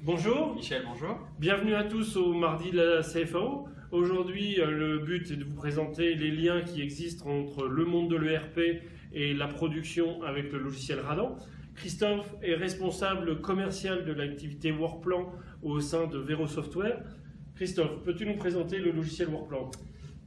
Bonjour. Michel, bonjour. Bienvenue à tous au mardi de la CFAO. Aujourd'hui, le but est de vous présenter les liens qui existent entre le monde de l'ERP et la production avec le logiciel Radan. Christophe est responsable commercial de l'activité Workplan au sein de Vero Software. Christophe, peux-tu nous présenter le logiciel Workplan ?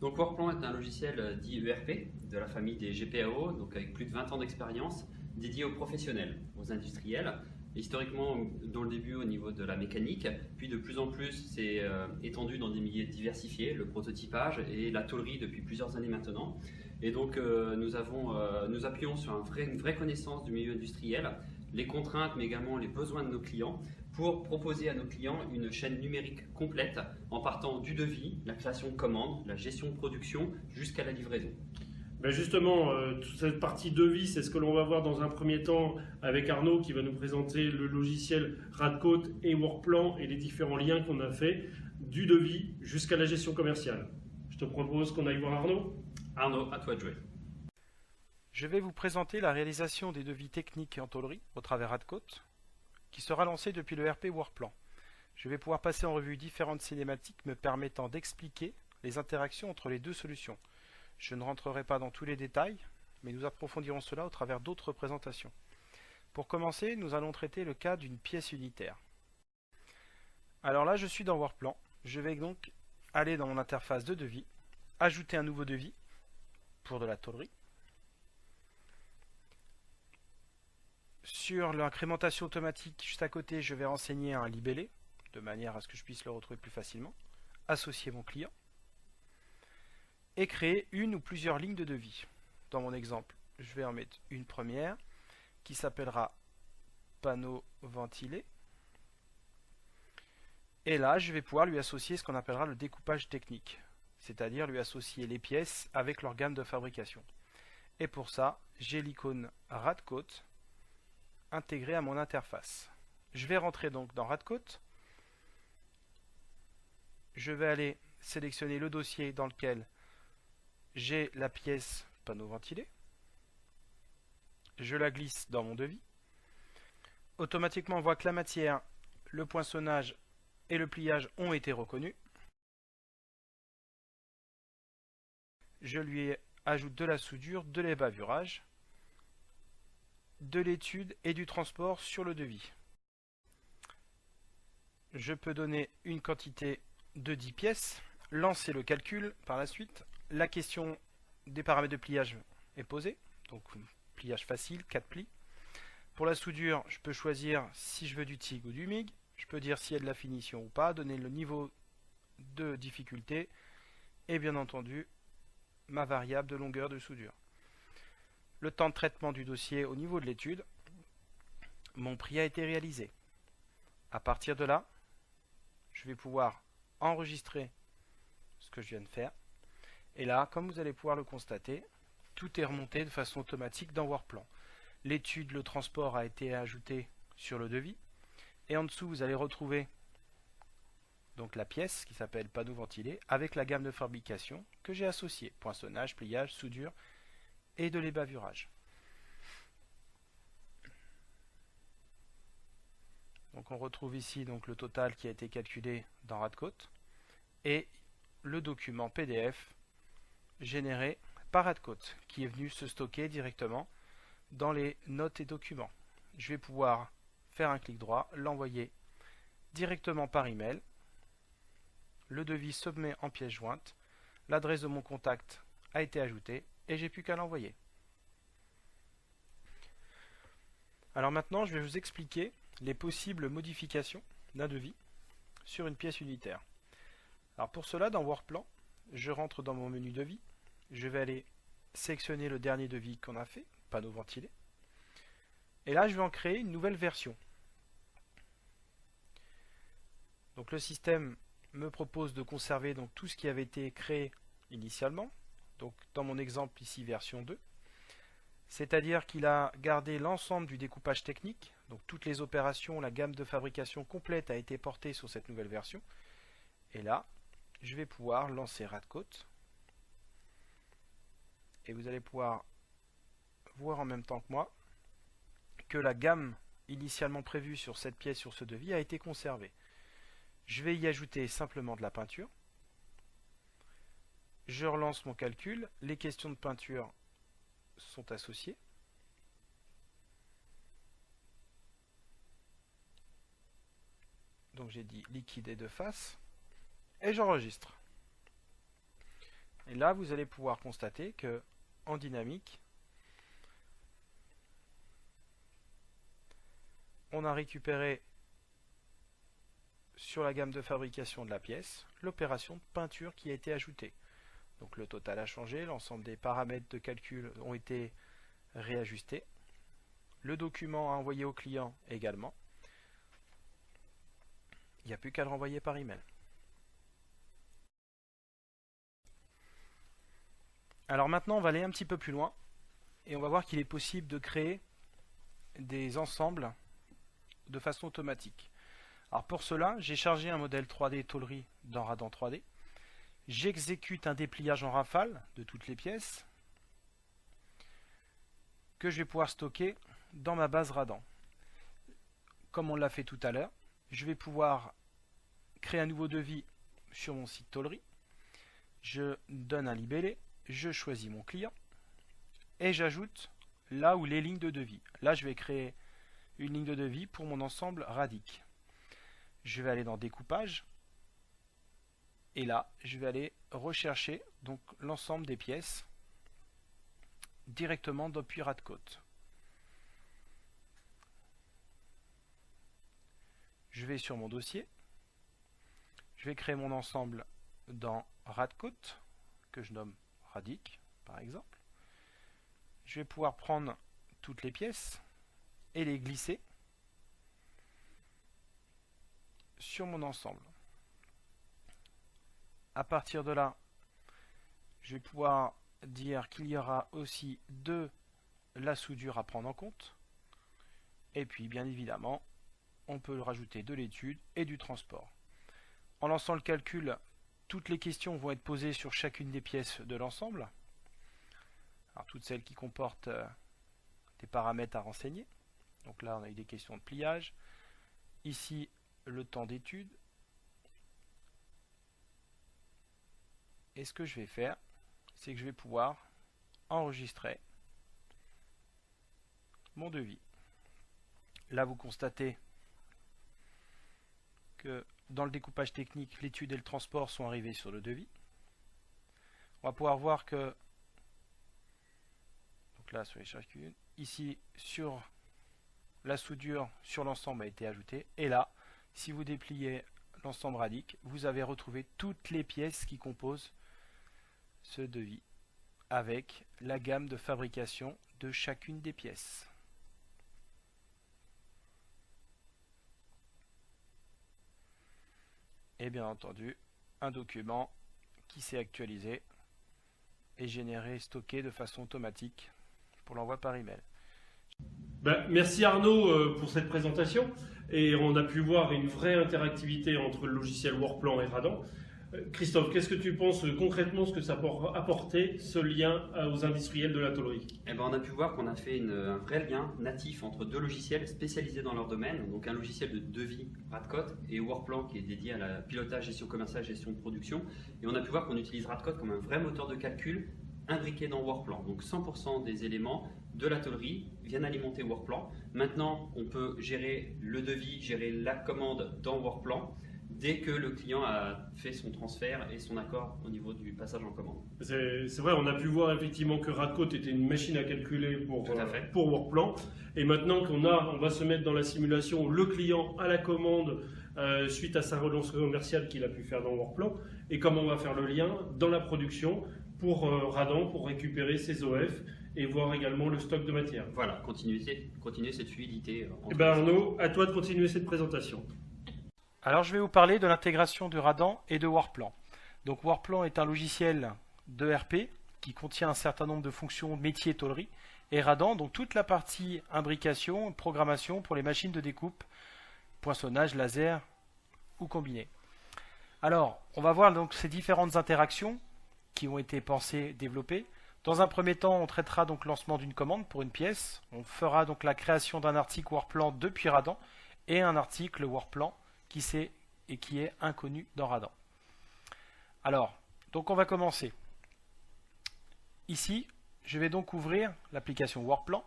Donc Workplan est un logiciel dit ERP de la famille des GPAO, donc avec plus de 20 ans d'expérience, dédié aux professionnels, aux industriels. Historiquement, dans le début au niveau de la mécanique, puis de plus en plus c'est étendu dans des milieux diversifiés, le prototypage et la tôlerie depuis plusieurs années maintenant. Et donc nous appuyons sur une vraie connaissance du milieu industriel, les contraintes mais également les besoins de nos clients pour proposer à nos clients une chaîne numérique complète en partant du devis, la création de commandes, la gestion de production jusqu'à la livraison. Ben justement, toute cette partie devis, c'est ce que l'on va voir dans un premier temps avec Arnaud qui va nous présenter le logiciel Radcoat et Workplan et les différents liens qu'on a fait du devis jusqu'à la gestion commerciale. Je te propose qu'on aille voir Arnaud. Arnaud, à toi de jouer. Je vais vous présenter la réalisation des devis techniques en tôlerie au travers Radcoat qui sera lancé depuis le RP Workplan. Je vais pouvoir passer en revue différentes cinématiques me permettant d'expliquer les interactions entre les deux solutions. Je ne rentrerai pas dans tous les détails, mais nous approfondirons cela au travers d'autres présentations. Pour commencer, nous allons traiter le cas d'une pièce unitaire. Alors là, je suis dans Workplan. Je vais donc aller dans mon interface de devis, ajouter un nouveau devis pour de la tôlerie. Sur l'incrémentation automatique, juste à côté, je vais renseigner un libellé, de manière à ce que je puisse le retrouver plus facilement, associer mon client, et créer une ou plusieurs lignes de devis. Dans mon exemple, je vais en mettre une première qui s'appellera panneau ventilé. Et là, je vais pouvoir lui associer ce qu'on appellera le découpage technique, c'est-à-dire lui associer les pièces avec leur gamme de fabrication. Et pour ça, j'ai l'icône Radcoat intégrée à mon interface. Je vais rentrer donc dans Radcoat. Je vais aller sélectionner le dossier dans lequel j'ai la pièce panneau ventilé. Je la glisse dans mon devis. Automatiquement, on voit que la matière, le poinçonnage et le pliage ont été reconnus. Je lui ajoute de la soudure, de l'ébavurage, de l'étude et du transport sur le devis. Je peux donner une quantité de 10 pièces, lancer le calcul par la suite. La question des paramètres de pliage est posée, donc pliage facile, 4 plis. Pour la soudure, je peux choisir si je veux du TIG ou du MIG, je peux dire s'il y a de la finition ou pas, donner le niveau de difficulté et bien entendu ma variable de longueur de soudure. Le temps de traitement du dossier au niveau de l'étude, mon prix a été réalisé. À partir de là, je vais pouvoir enregistrer ce que je viens de faire. Et là, comme vous allez pouvoir le constater, tout est remonté de façon automatique dans Workplan. L'étude, le transport a été ajouté sur le devis. Et en dessous, vous allez retrouver donc la pièce qui s'appelle panneau ventilé avec la gamme de fabrication que j'ai associée. Poinçonnage, pliage, soudure et de l'ébavurage. Donc on retrouve ici donc le total qui a été calculé dans Radcoat et le document PDF généré par Radcoat qui est venu se stocker directement dans les notes et documents. Je vais pouvoir faire un clic droit, l'envoyer directement par email. Le devis se met en pièce jointe, l'adresse de mon contact a été ajoutée et j'ai plus qu'à l'envoyer. Alors maintenant, je vais vous expliquer les possibles modifications d'un devis sur une pièce unitaire. Alors pour cela, dans Workplan, je rentre dans mon menu devis, je vais aller sélectionner le dernier devis qu'on a fait, panneau ventilé, et là je vais en créer une nouvelle version. Donc le système me propose de conserver donc tout ce qui avait été créé initialement, donc dans mon exemple ici version 2, c'est-à-dire qu'il a gardé l'ensemble du découpage technique, donc toutes les opérations, la gamme de fabrication complète a été portée sur cette nouvelle version, et là je vais pouvoir lancer Radcoat et vous allez pouvoir voir en même temps que moi que la gamme initialement prévue sur cette pièce, sur ce devis, a été conservée. Je vais y ajouter simplement de la peinture. Je relance mon calcul, les questions de peinture sont associées. Donc j'ai dit liquide et de face, et j'enregistre. Et là, vous allez pouvoir constater que en dynamique, on a récupéré sur la gamme de fabrication de la pièce l'opération de peinture qui a été ajoutée. Donc le total a changé, l'ensemble des paramètres de calcul ont été réajustés. Le document à envoyer au client également. Il n'y a plus qu'à le renvoyer par email. Alors maintenant, on va aller un petit peu plus loin et on va voir qu'il est possible de créer des ensembles de façon automatique. Alors pour cela, j'ai chargé un modèle 3D tôlerie dans Radan 3D. J'exécute un dépliage en rafale de toutes les pièces que je vais pouvoir stocker dans ma base Radan. Comme on l'a fait tout à l'heure, je vais pouvoir créer un nouveau devis sur mon site tôlerie. Je donne un libellé, je choisis mon client et j'ajoute là où les lignes de devis. Là, je vais créer une ligne de devis pour mon ensemble Radic. Je vais aller dans découpage et là, je vais aller rechercher donc l'ensemble des pièces directement depuis Radcoat. Je vais sur mon dossier, je vais créer mon ensemble dans Radcoat, que je nomme Radic par exemple. Je vais pouvoir prendre toutes les pièces et les glisser sur mon ensemble. À partir de là, je vais pouvoir dire qu'il y aura aussi de la soudure à prendre en compte. Et puis, bien évidemment, on peut rajouter de l'étude et du transport. En lançant le calcul, toutes les questions vont être posées sur chacune des pièces de l'ensemble. Alors, toutes celles qui comportent des paramètres à renseigner. Donc là, on a eu des questions de pliage. Ici, le temps d'étude. Et ce que je vais faire, c'est que je vais pouvoir enregistrer mon devis. Là, vous constatez que dans le découpage technique, l'étude et le transport sont arrivés sur le devis. On va pouvoir voir que, donc là, sur les chacune, ici, sur la soudure, sur l'ensemble a été ajoutée. Et là, si vous dépliez l'ensemble Radic, vous avez retrouvé toutes les pièces qui composent ce devis avec la gamme de fabrication de chacune des pièces. Et bien entendu, un document qui s'est actualisé et généré et stocké de façon automatique pour l'envoi par email. Merci Arnaud pour cette présentation, et on a pu voir une vraie interactivité entre le logiciel Workplan et Radan. Christophe, qu'est-ce que tu penses concrètement ce que ça peut apporter, ce lien aux industriels de la tôlerie? On a pu voir qu'on a fait un vrai lien natif entre deux logiciels spécialisés dans leur domaine, donc un logiciel de devis Radcoat et Workplan qui est dédié à la pilotage, gestion commerciale, gestion de production. Et on a pu voir qu'on utilise Radcoat comme un vrai moteur de calcul imbriqué dans Workplan. Donc 100% des éléments de la tôlerie viennent alimenter Workplan. Maintenant, on peut gérer le devis, gérer la commande dans Workplan dès que le client a fait son transfert et son accord au niveau du passage en commande. C'est vrai, on a pu voir effectivement que Radcoat était une machine à calculer pour Workplan. Et maintenant on va se mettre dans la simulation où le client a la commande suite à sa relance commerciale qu'il a pu faire dans Workplan, et comment on va faire le lien dans la production pour Radan pour récupérer ses OF et voir également le stock de matière. Voilà, continuer cette fluidité. Arnaud, à toi de continuer cette présentation. Alors je vais vous parler de l'intégration de Radan et de Workplan. Donc Workplan est un logiciel de RP qui contient un certain nombre de fonctions métier tôlerie, et Radan donc toute la partie imbrication, programmation pour les machines de découpe, poinçonnage, laser ou combiné. Alors on va voir donc ces différentes interactions qui ont été pensées, développées Dans un premier temps, on traitera donc le lancement d'une commande pour une pièce. On fera donc la création d'un article Workplan depuis Radan et un article Workplan qui est inconnu dans Radan. Alors, donc on va commencer. Ici, je vais donc ouvrir l'application Workplan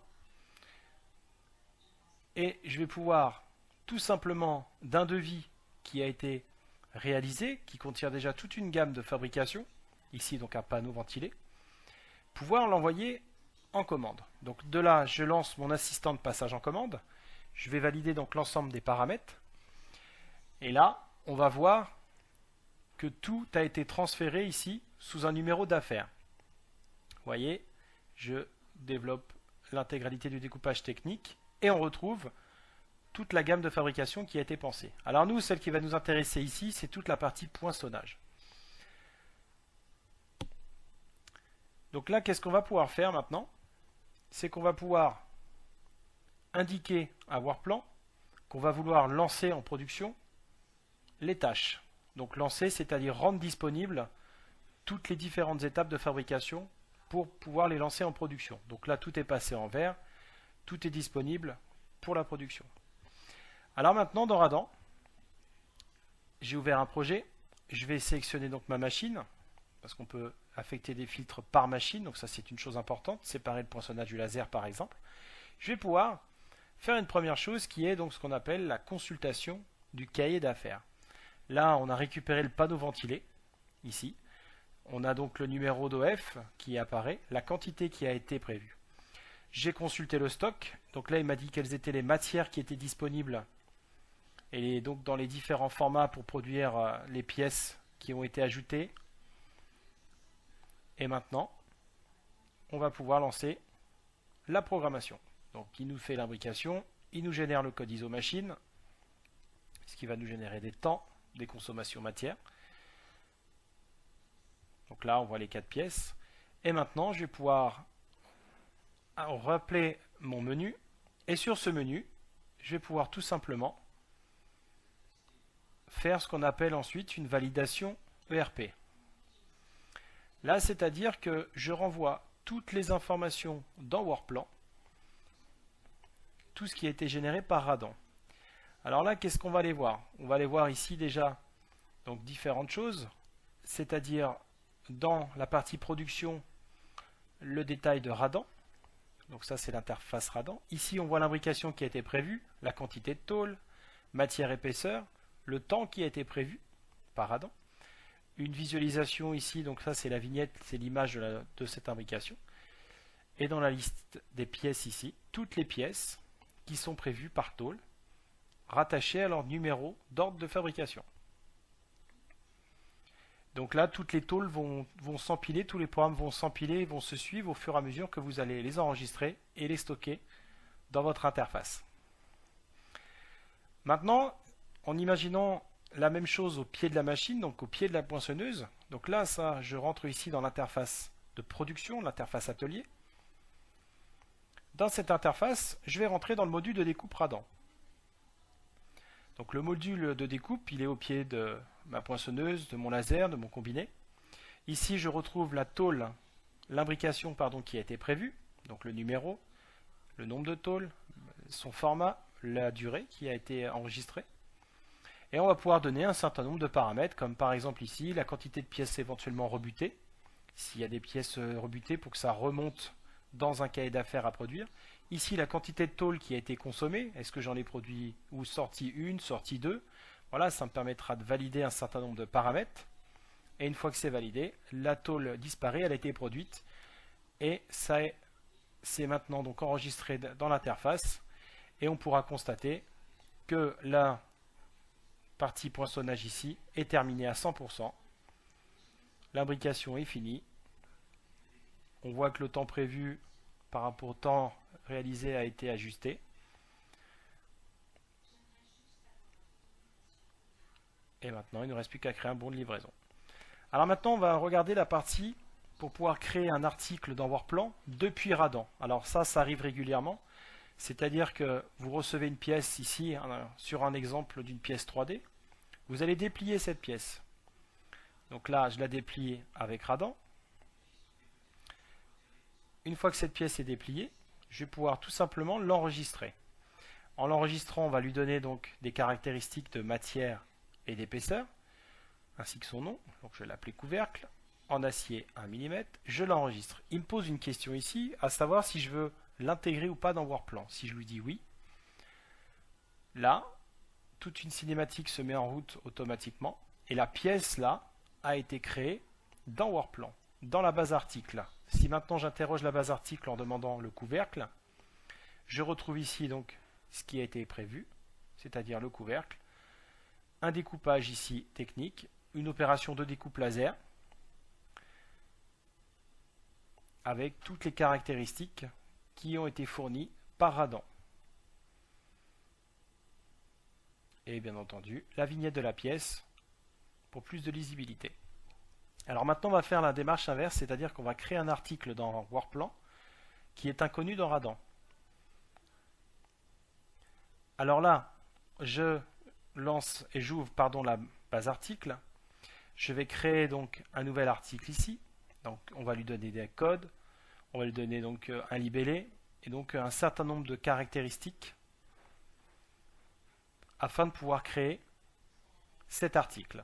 et je vais pouvoir tout simplement d'un devis qui a été réalisé, qui contient déjà toute une gamme de fabrication, ici donc un panneau ventilé, pouvoir l'envoyer en commande. Donc de là, je lance mon assistant de passage en commande. Je vais valider donc l'ensemble des paramètres. Et là, on va voir que tout a été transféré ici sous un numéro d'affaires. Vous voyez, je développe l'intégralité du découpage technique et on retrouve toute la gamme de fabrication qui a été pensée. Alors nous, celle qui va nous intéresser ici, c'est toute la partie poinçonnage. Donc là, qu'est-ce qu'on va pouvoir faire maintenant? C'est qu'on va pouvoir indiquer à Workplan qu'on va vouloir lancer en production les tâches. Donc lancer, c'est-à-dire rendre disponibles toutes les différentes étapes de fabrication pour pouvoir les lancer en production. Donc là, tout est passé en vert, tout est disponible pour la production. Alors maintenant, dans Radan, j'ai ouvert un projet, je vais sélectionner donc ma machine, parce qu'on peut affecter des filtres par machine, donc ça c'est une chose importante, séparer le poinçonnage du laser par exemple. Je vais pouvoir faire une première chose qui est donc ce qu'on appelle la consultation du cahier d'affaires. Là, on a récupéré le panneau ventilé, ici. On a donc le numéro d'OF qui apparaît, la quantité qui a été prévue. J'ai consulté le stock, donc là il m'a dit quelles étaient les matières qui étaient disponibles et donc dans les différents formats pour produire les pièces qui ont été ajoutées. Et maintenant, on va pouvoir lancer la programmation. Donc il nous fait l'imbrication, il nous génère le code ISO machine, ce qui va nous générer des temps, des consommations matières. Donc là, on voit les 4 pièces. Et maintenant, je vais pouvoir rappeler mon menu. Et sur ce menu, je vais pouvoir tout simplement faire ce qu'on appelle ensuite une validation ERP. Là, c'est-à-dire que je renvoie toutes les informations dans Workplan, tout ce qui a été généré par Radan. Alors là, qu'est-ce qu'on va aller voir? On va aller voir ici déjà donc différentes choses, c'est-à-dire dans la partie production, le détail de Radan. Donc ça, c'est l'interface Radan. Ici, on voit l'imbrication qui a été prévue, la quantité de tôle, matière épaisseur, le temps qui a été prévu par Radan. Une visualisation ici, donc ça c'est la vignette, c'est l'image de cette imbrication. Et dans la liste des pièces ici, toutes les pièces qui sont prévues par tôle, rattachées à leur numéro d'ordre de fabrication. Donc là, toutes les tôles vont s'empiler, tous les programmes vont s'empiler, vont se suivre au fur et à mesure que vous allez les enregistrer et les stocker dans votre interface. Maintenant, en imaginant la même chose au pied de la machine, donc au pied de la poinçonneuse. Donc là, ça, je rentre ici dans l'interface de production, l'interface atelier. Dans cette interface, je vais rentrer dans le module de découpe Radan. Donc le module de découpe, il est au pied de ma poinçonneuse, de mon laser, de mon combiné. Ici, je retrouve la tôle, l'imbrication qui a été prévue, donc le numéro, le nombre de tôles, son format, la durée qui a été enregistrée. Et on va pouvoir donner un certain nombre de paramètres, comme par exemple ici, la quantité de pièces éventuellement rebutées. S'il y a des pièces rebutées pour que ça remonte dans un cahier d'affaires à produire. Ici, la quantité de tôle qui a été consommée. Est-ce que j'en ai produit ou sorti 1, sorti 2? Voilà, ça me permettra de valider un certain nombre de paramètres. Et une fois que c'est validé, la tôle disparaît, elle a été produite. Et ça c'est maintenant donc enregistré dans l'interface. Et on pourra constater que la partie poinçonnage ici est terminée à 100%. L'imbrication est finie. On voit que le temps prévu par rapport au temps réalisé a été ajusté. Et maintenant, il ne reste plus qu'à créer un bon de livraison. Alors maintenant, on va regarder la partie pour pouvoir créer un article dans Workplan depuis Radan. Alors ça arrive régulièrement. C'est-à-dire que vous recevez une pièce ici, sur un exemple d'une pièce 3D. Vous allez déplier cette pièce. Donc là, je la déplie avec Radan. une fois que cette pièce est dépliée, je vais pouvoir tout simplement l'enregistrer. En l'enregistrant, on va lui donner donc des caractéristiques de matière et d'épaisseur, ainsi que son nom. Donc je vais l'appeler couvercle. En acier 1 mm, je l'enregistre. Il me pose une question ici, à savoir si je veux l'intégrer ou pas dans Workplan. Si je lui dis oui, là, toute une cinématique se met en route automatiquement, et la pièce là a été créée dans Workplan, dans la base article. Si maintenant j'interroge la base article en demandant le couvercle, je retrouve ici donc ce qui a été prévu, c'est-à-dire le couvercle, un découpage ici technique, une opération de découpe laser, avec toutes les caractéristiques qui ont été fournies par Radan. Et bien entendu, la vignette de la pièce pour plus de lisibilité. Alors maintenant, on va faire la démarche inverse, c'est-à-dire qu'on va créer un article dans Workplan qui est inconnu dans Radan. Alors là, je lance et j'ouvre la base article. Je vais créer donc un nouvel article ici. Donc on va lui donner des codes, on va lui donner donc un libellé et donc un certain nombre de caractéristiques afin de pouvoir créer cet article.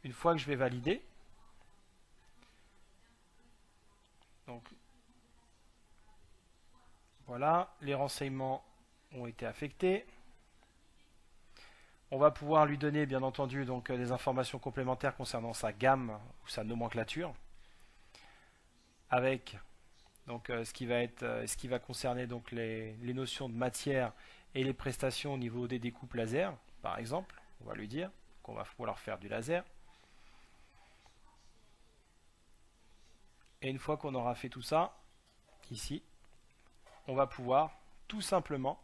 Une fois que je vais valider, donc voilà, les renseignements ont été affectés. On va pouvoir lui donner bien entendu donc des informations complémentaires concernant sa gamme ou sa nomenclature, avec donc ce qui va concerner donc les notions de matière et les prestations au niveau des découpes laser, par exemple. On va lui dire qu'on va pouvoir faire du laser. Et une fois qu'on aura fait tout ça, ici, on va pouvoir tout simplement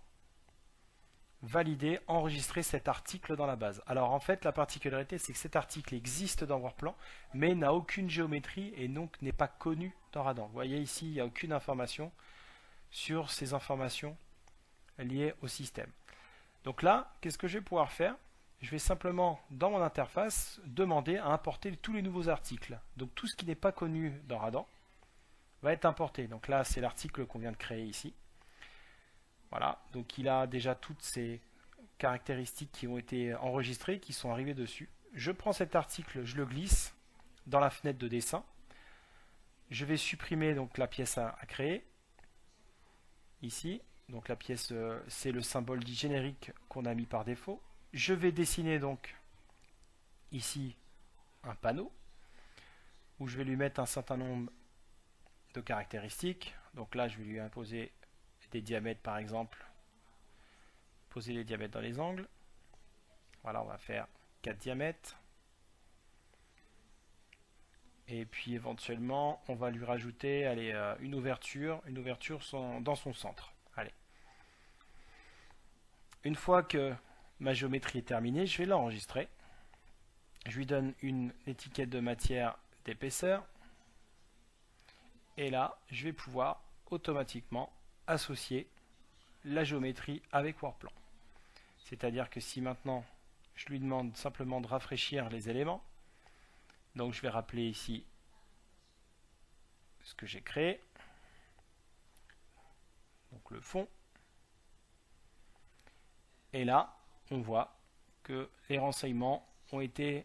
valider, enregistrer cet article dans la base. Alors en fait, la particularité, c'est que cet article existe dans Workplan, mais n'a aucune géométrie et donc n'est pas connu dans Radan. Vous voyez ici, il n'y a aucune information sur ces informations liées au système. Donc là, qu'est-ce que je vais pouvoir faire? Je vais simplement, dans mon interface, demander à importer tous les nouveaux articles. Donc tout ce qui n'est pas connu dans Radan va être importé. Donc là, c'est l'article qu'on vient de créer ici. Voilà, donc il a déjà toutes ces caractéristiques qui ont été enregistrées, qui sont arrivées dessus. Je prends cet article, je le glisse dans la fenêtre de dessin. Je vais supprimer donc la pièce à créer. Ici, donc la pièce, c'est le symbole dit générique qu'on a mis par défaut. Je vais dessiner donc ici un panneau où je vais lui mettre un certain nombre de caractéristiques. Donc là, je vais lui imposer des diamètres par exemple, poser les diamètres dans les angles. Voilà, on va faire 4 diamètres. Et puis éventuellement, on va lui rajouter allez, une ouverture dans son centre. Allez. Une fois que ma géométrie est terminée, je vais l'enregistrer. Je lui donne une étiquette de matière d'épaisseur. Et là, je vais pouvoir automatiquement associer la géométrie avec Workplan. C'est-à-dire que si maintenant, je lui demande simplement de rafraîchir les éléments, donc je vais rappeler ici ce que j'ai créé, donc le fond, et là, on voit que les renseignements ont été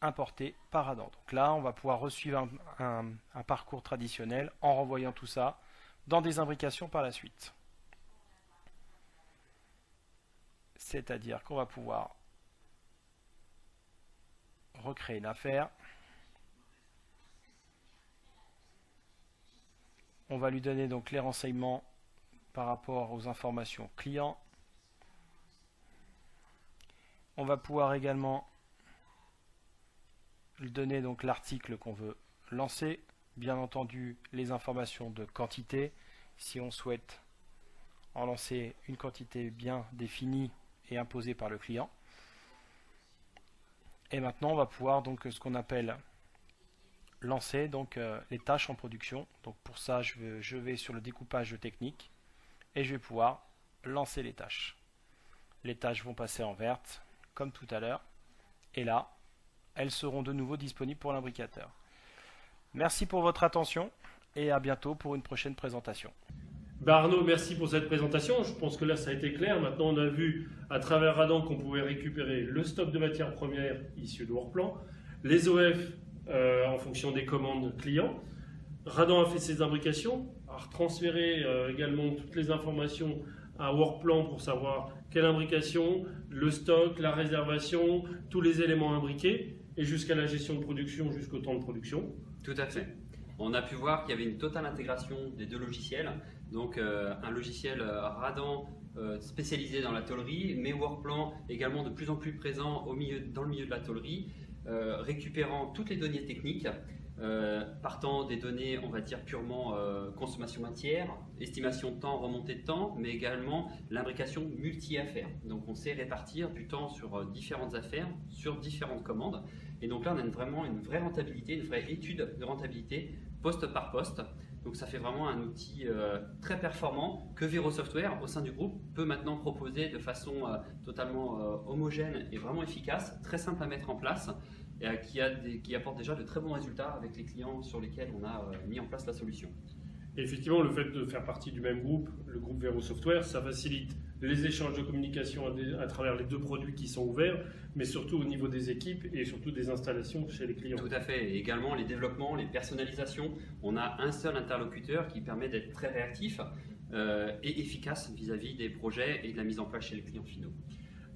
importés par Radan. Donc là, on va pouvoir resuivre un parcours traditionnel en renvoyant tout ça dans des imbrications par la suite. C'est-à-dire qu'on va pouvoir recréer une affaire. On va lui donner donc les renseignements par rapport aux informations clients. On va pouvoir également lui donner donc l'article qu'on veut lancer. Bien entendu, les informations de quantité, si on souhaite en lancer une quantité bien définie et imposée par le client. Et maintenant, on va pouvoir donc ce qu'on appelle lancer donc les tâches en production. Donc pour ça, je vais sur le découpage technique et je vais pouvoir lancer les tâches. Les tâches vont passer en verte comme tout à l'heure. Et là, elles seront de nouveau disponibles pour l'imbricateur. Merci pour votre attention et à bientôt pour une prochaine présentation. Arnaud, merci pour cette présentation. Je pense que là, ça a été clair. Maintenant, on a vu à travers Radan qu'on pouvait récupérer le stock de matières premières issues de Workplan, les OF en fonction des commandes clients. Radan a fait ses imbrications, a retransféré également toutes les informations à Workplan pour savoir quelle imbrication, le stock, la réservation, tous les éléments imbriqués, et jusqu'à la gestion de production, jusqu'au temps de production. Tout à fait. On a pu voir qu'il y avait une totale intégration des deux logiciels. Donc un logiciel Radan spécialisé dans la tôlerie, mais Workplan également de plus en plus présent dans le milieu de la tôlerie, récupérant toutes les données techniques, partant des données, on va dire, purement consommation matière, estimation de temps, remontée de temps, mais également l'imbrication multi-affaires. Donc on sait répartir du temps sur différentes affaires, sur différentes commandes. Et donc là, on a vraiment une vraie rentabilité, une vraie étude de rentabilité poste par poste. Donc ça fait vraiment un outil très performant que Vero Software, au sein du groupe, peut maintenant proposer de façon totalement homogène et vraiment efficace, très simple à mettre en place, et qui apporte déjà de très bons résultats avec les clients sur lesquels on a mis en place la solution. Et effectivement, le fait de faire partie du même groupe, le groupe Vero Software, ça facilite les échanges de communication à travers les deux produits qui sont ouverts, mais surtout au niveau des équipes et surtout des installations chez les clients. Tout à fait. Et également les développements, les personnalisations. On a un seul interlocuteur qui permet d'être très réactif et efficace vis-à-vis des projets et de la mise en place chez les clients finaux.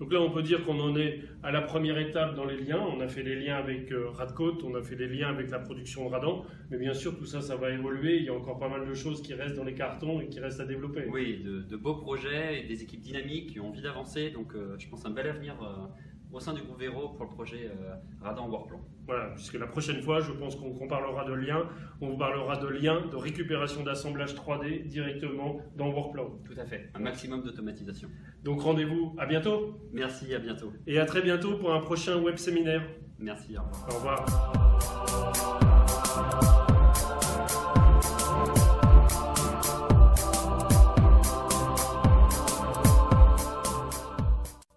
Donc là, on peut dire qu'on en est à la première étape dans les liens. On a fait les liens avec Radcoat, on a fait les liens avec la production de Radan, mais bien sûr, tout ça, ça va évoluer. Il y a encore pas mal de choses qui restent dans les cartons et qui restent à développer. Oui, de beaux projets et des équipes dynamiques qui ont envie d'avancer. Donc, je pense un bel avenir au sein du groupe Vero pour le projet Radan Workplan. Voilà, puisque la prochaine fois, je pense qu'on parlera de liens, on vous parlera de liens, de récupération d'assemblage 3D directement dans Workplan. Tout à fait, un maximum d'automatisation. Donc rendez-vous à bientôt. Merci, à bientôt. Et à très bientôt pour un prochain web séminaire. Merci, au revoir. Au revoir.